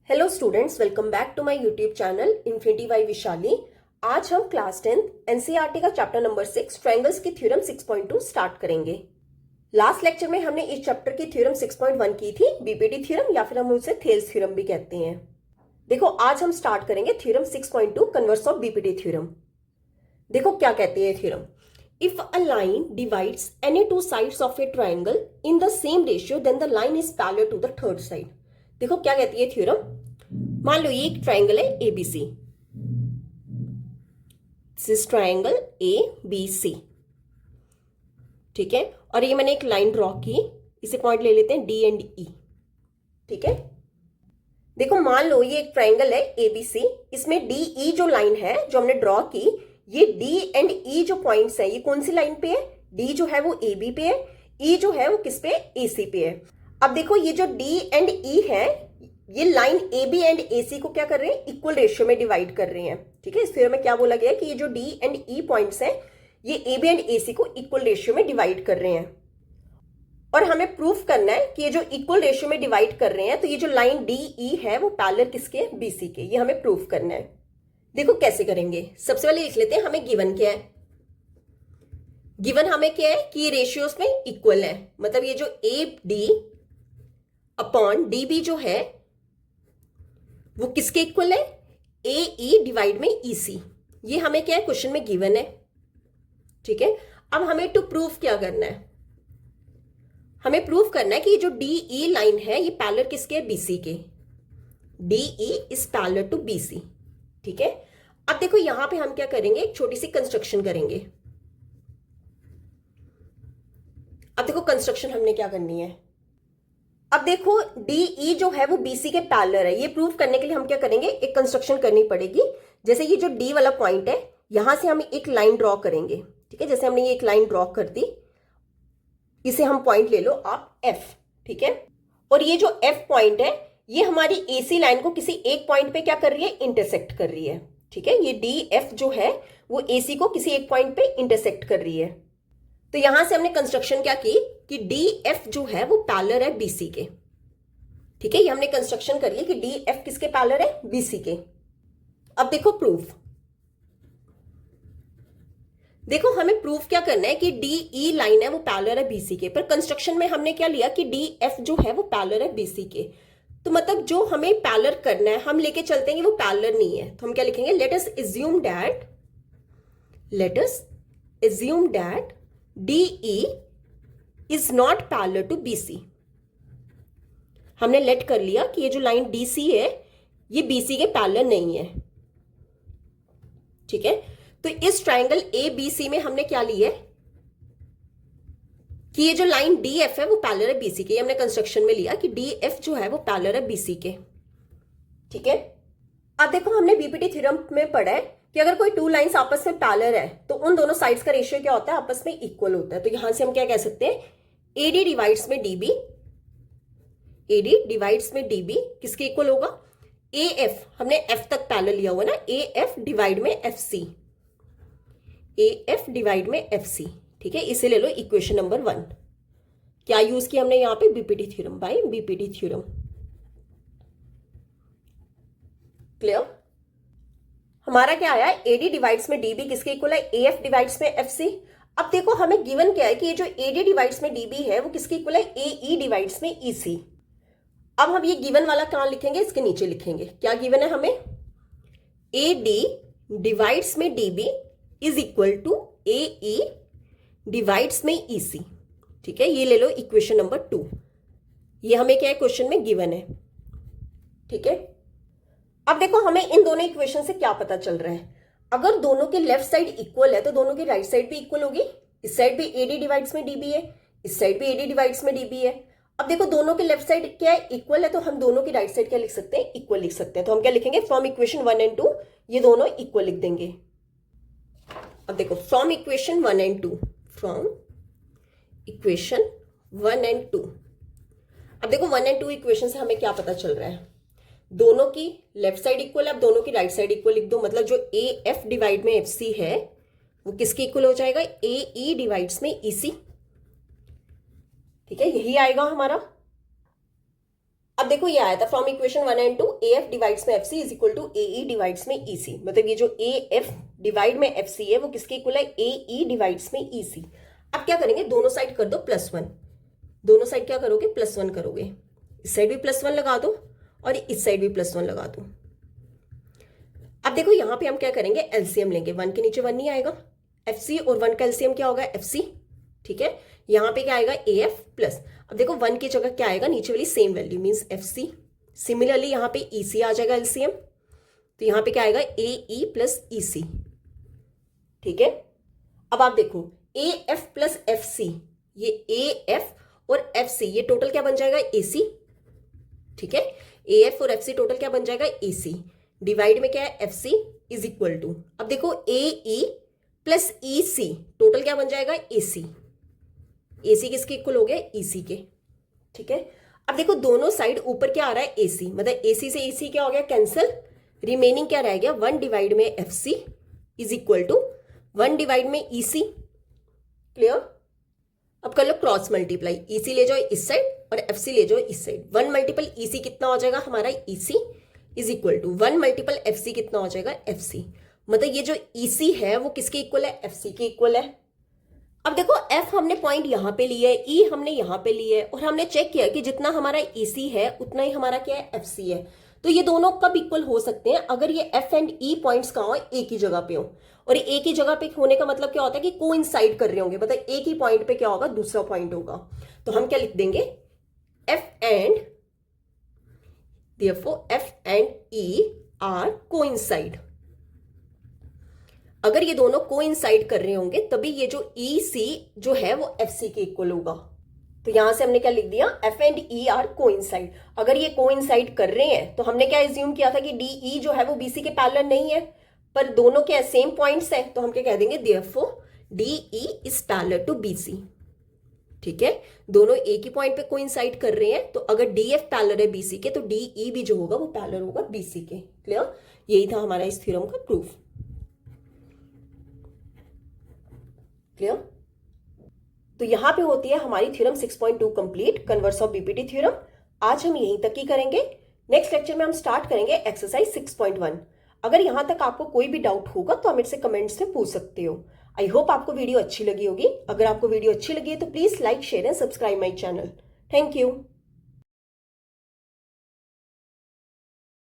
Hello students, welcome back to my YouTube channel Infinity by Vishali. आज हम class 10 NCERT का chapter number 6 triangles की theorem 6.2 start करेंगे। Last lecture में हमने इस चैप्टर की थ्योरम 6.1 की थी, बीपीटी थ्योरम या फिर हम उसे थेल्स थ्योरम भी कहते हैं। देखो आज हम स्टार्ट करेंगे theorem 6.2 converse of BPT theorem. देखो क्या कहती है theorem. If a line divides any two sides of a triangle in the same ratio then the line is parallel to the third side. देखो क्या कहती है थ्योरम। मान लो ये एक ट्रायंगल है ABC, this is triangle ABC, ठीक है। और ये मैंने एक लाइन ड्रॉ की, इसे पॉइंट ले लेते हैं डी एंड ई, ठीक है। देखो मान लो ये एक ट्रायंगल है एबीसी, इसमें डी ई जो लाइन है जो हमने ड्रॉ की, ये डी एंड ई जो पॉइंट्स है ये कौन सी लाइन पे है? डी जो है वो ए बी पे है, ई जो है वो किस पे? ए सी पे है। अब देखो ये जो डी एंड ई है ये लाइन ए बी एंड ए सी को क्या कर रहे हैं? इक्वल रेशियो में डिवाइड कर रहे हैं, ठीक है। इस थ्योरम में क्या बोला गया है कि ये जो डी एंड ई पॉइंट्स हैं ये ए बी एंड ए सी को इक्वल रेशियो में डिवाइड कर रहे हैं। और हमें प्रूफ करना है कि ये जो इक्वल रेशियो में डिवाइड कर रहे हैं तो ये जो लाइन डी ई है वो पैरेलल किसके? बीसी के। ये हमें प्रूफ करना है। देखो कैसे करेंगे। सबसे पहले लिख लेते हैं हमें गिवन क्या है। गिवन हमें क्या है कि ये रेशियोस में इक्वल है, मतलब ये जो A D upon D B जो है वो किसके इक्वल है? ए ई डिवाइड में ई सी। ये हमें क्या है? क्वेश्चन में गिवन है, ठीक है। अब हमें टू प्रूफ क्या करना है? हमें प्रूफ करना है कि जो डी ई लाइन है ये पैरेलल किसके? बीसी के। D E is parallel to BC, ठीक है। अब देखो यहां पे हम क्या करेंगे, एक छोटी सी कंस्ट्रक्शन करेंगे। अब देखो कंस्ट्रक्शन हमने क्या करनी है। अब देखो डी ई जो है वो बीसी के पैरेलल है, ये प्रूव करने के लिए हम क्या करेंगे, एक कंस्ट्रक्शन करनी पड़ेगी। जैसे ये जो डी वाला पॉइंट है यहां से हम एक लाइन ड्रॉ करेंगे, ठीक है। जैसे हमने ये एक लाइन ड्रॉ कर दी, इसे हम पॉइंट ले लो आप एफ, ठीक है। और ये जो एफ पॉइंट है ये हमारी एसी लाइन को किसी एक पॉइंट पे क्या कर रही है? इंटरसेक्ट कर रही है, ठीक है। ये डी एफ जो है वो एसी को किसी एक पॉइंट पे इंटरसेक्ट कर रही है। तो यहां से हमने कंस्ट्रक्शन क्या की कि डी एफ जो है वो पैरेलल है बीसी के, ठीक है। ये हमने कंस्ट्रक्शन कर लिया कि डी एफ किसके पैरेलल है? बीसी के। अब देखो प्रूफ। देखो हमें प्रूफ क्या करना है कि डी ई लाइन है वो पैरेलल है बीसी के, पर कंस्ट्रक्शन में हमने क्या लिया कि डी एफ जो है वो पैरेलल है बीसी के। तो मतलब जो हमें पैरेलल करना है हम लेके चलते हैं कि वो पैरेलल नहीं है, तो हम क्या लिखेंगे? Let us assume that DE is not parallel to BC। हमने लेट कर लिया कि ये जो लाइन DC है ये BC के पैरेलल नहीं है, ठीक है। तो इस ट्रायंगल ABC में हमने क्या लिया है कि ये जो लाइन DF है वो पैरेलल है BC के। हमने कंस्ट्रक्शन में लिया कि DF जो है वो पैरेलल है BC के, ठीक है। अब देखो हमने बीपीटी थ्योरम में पढ़ा है कि अगर कोई टू लाइंस आपस में पैरेलल है तो उन दोनों साइड्स का रेशियो क्या होता है? आपस में इक्वल होता है। तो यहां से हम क्या कह सकते हैं? एडी डिवाइड्स में डीबी, एडी डिवाइड्स में डीबी किसके इक्वल होगा? ए एफ, हमने एफ तक पैरेलल लिया हुआ ना, ए एफ डिवाइड में F C, A F divide में एफ सी, ठीक है। इसे ले लो इक्वेशन नंबर 1। क्या यूज किया हमने यहां पे? BPT theorem, by BPT theorem. Clear? हमारा क्या आया? एडी डिवाइड्स में डीबी किसके इक्वल है? ए एफ डिवाइड्स में एफ सी। अब देखो हमें गिवन क्या है कि ये जो एडी डिवाइड्स में डीबी है वो किसके इक्वल है? ए ई डिवाइड्स में ई सी। अब हम ये गिवन वाला कहां लिखेंगे? इसके नीचे लिखेंगे। क्या गिवन है हमें? ए डी डिवाइड्स में DB is equal to A E divides में ई सी, ठीक है। ये ले लो इक्वेशन नंबर 2। ये हमें क्या है? क्वेश्चन में गिवन है, ठीक है। अब देखो हमें इन दोनों इक्वेशन से क्या पता चल रहा है। अगर दोनों के लेफ्ट साइड इक्वल है तो दोनों की राइट साइड भी इक्वल होगी। इस साइड भी एडी डिवाइड्स में डीबी है, इस साइड भी एडी डिवाइड्स में डीबी है। अब देखो दोनों के लेफ्ट साइड क्या है? इक्वल है, तो हम दोनों की राइट साइड क्या लिख सकते हैं? इक्वल लिख सकते हैं। तो हम क्या लिखेंगे? फ्रॉम इक्वेशन 1 एंड 2 ये दोनों इक्वल लिख देंगे। अब देखो from equation 1 and 2, from equation 1 and 2। अब देखो 1 एंड 2 इक्वेशन से हमें क्या पता चल रहा है? दोनों की लेफ्ट साइड इक्वल है, अब दोनों की राइट साइड इक्वल लिख दो। मतलब जो ए एफ डिवाइड में एफ सी है वो किसके इक्वल हो जाएगा? ए ई डिवाइड्स में ई सी, ठीक है। यही आएगा हमारा। अब देखो ये आया था from equation 1 and 2 AF divides में FC is equal to AE divides में EC, मतलब ये जो AF डिवाइड में FC है वो किसके इक्वल है, AE डिवाइड्स में EC। अब क्या करेंगे, दोनों साइड कर दो +1, दोनों साइड क्या करोगे, +1 करोगे, इस साइड भी +1 लगा दो और इस साइड भी +1 लगा दो। अब देखो यहां पे हम क्या करेंगे, एलसीएम लेंगे, 1 के नीचे 1 नहीं आएगा, FC और 1 का एलसीएम क्या होगा, FC, ठीक है। यहां पे क्या आएगा, AF प्लस, अब देखो 1 की जगह क्या आएगा, नीचे वाली same value means FC। Similarly यहां पे EC आ जाएगा एलसीएम, तो यहां पे क्या आएगा, AE प्लस EC, ठीक है। अब आप देखो AF प्लस FC, ये AF और FC ये टोटल क्या बन जाएगा, AC, ठीक है। AF और FC टोटल क्या बन जाएगा, AC, डिवाइड में क्या है, FC इज इक्वल टू, अब देखो AE प्लस EC टोटल क्या बन जाएगा, AC, AC किसके इक्वल हो गया, EC के, ठीक है। अब देखो दोनों साइड ऊपर क्या आ रहा है, AC, मतलब AC से EC क्या हो गया, कैंसिल, रिमेनिंग क्या रह गया, 1 डिवाइड में FC is equal to 1 divide में EC, क्लियर। अब कर लो क्रॉस मल्टीप्लाई, EC ले जाओ इस साइड और FC ले जाओ इस साइड, 1 मल्टीपल EC कितना हो जाएगा हमारा, EC is equal to 1 multiple FC कितना हो जाएगा, FC, मतलब ये जो EC है वो किसके इक्वल है, FC के इक्वल है। अब देखो F हमने पॉइंट यहां पे लिया है, E हमने यहां पे लिया है, और हमने चेक किया कि जितना हमारा EC है उतना ही हमारा क्या है, FC है। तो ये दोनों कब इक्वल हो सकते हैं, अगर ये F एंड E पॉइंट्स कहाँ हो, एक ही जगह पे हो, और एक ही जगह पे होने का मतलब क्या होता है कि कोइंसाइड कर रहे होंगे, मतलब एक ही पॉइंट पे क्या होगा, दूसरा पॉइंट होगा। तो हम क्या लिख देंगे, F and therefore F and E are coincide। अगर ये दोनों कोइंसाइड कर रहे होंगे तभी ये जो EC जो है वो FC के इक्वल होगा। तो यहां से हमने क्या लिख दिया, F and E are coincide. अगर ये कोइंसाइड कर रहे हैं तो हमने क्या एज्यूम किया था कि DE जो है वो BC के पैरेलल नहीं है, पर दोनों क्या सेम पॉइंट्स हैं, तो हम क्या कह देंगे, therefore DE is parallel to BC, ठीक है। दोनों एक ही पॉइंट पे कोइंसाइड कर रहे हैं, तो अगर DF पैरेलल है BC के तो DE भी जो होगा वो पैरेलल होगा BC के, क्लियर। यही था हमारा इस थ्योरम का प्रूफ, क्लियर। तो यहां पे होती है हमारी theorem 6.2 complete, converse of BPT theorem. आज हम यहीं तक ही करेंगे, नेक्स्ट लेक्चर में हम स्टार्ट करेंगे एक्सरसाइज 6.1। अगर यहां तक आपको कोई भी डाउट होगा तो आप मेरे से कमेंट्स में पूछ सकते हो। आई होप आपको वीडियो अच्छी लगी होगी। अगर आपको वीडियो अच्छी लगी है तो please like, share and subscribe my channel. Thank you.